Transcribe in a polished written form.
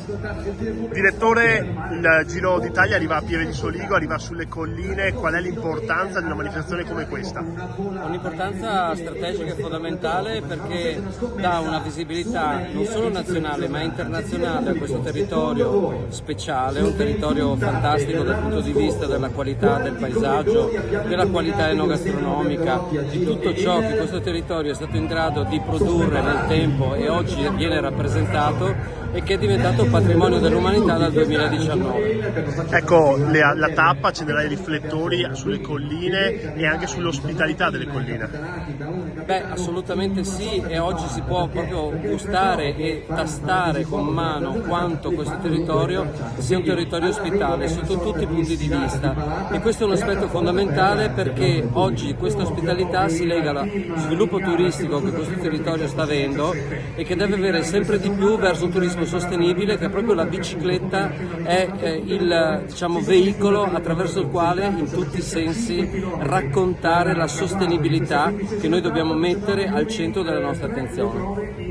Direttore, il Giro d'Italia arriva a Pieve di Soligo, arriva sulle colline. Qual è l'importanza di una manifestazione come questa? Un'importanza strategica e fondamentale perché dà una visibilità non solo nazionale ma internazionale a questo territorio speciale, un territorio fantastico dal punto di vista della qualità del paesaggio, della qualità enogastronomica, di tutto ciò che questo territorio è stato in grado di produrre nel tempo e oggi viene rappresentato e che è diventato patrimonio dell'umanità dal 2019. Ecco, la tappa accenderà i riflettori sulle colline e anche sull'ospitalità delle colline. Beh, assolutamente sì, e oggi si può proprio gustare e tastare con mano quanto questo territorio sia un territorio ospitale sotto tutti i punti di vista, e questo è un aspetto fondamentale perché oggi questa ospitalità si lega allo sviluppo turistico che questo territorio sta avendo e che deve avere sempre di più verso un turismo sostenibile, che proprio la bicicletta è il veicolo attraverso il quale in tutti i sensi raccontare la sostenibilità che noi dobbiamo mettere al centro della nostra attenzione.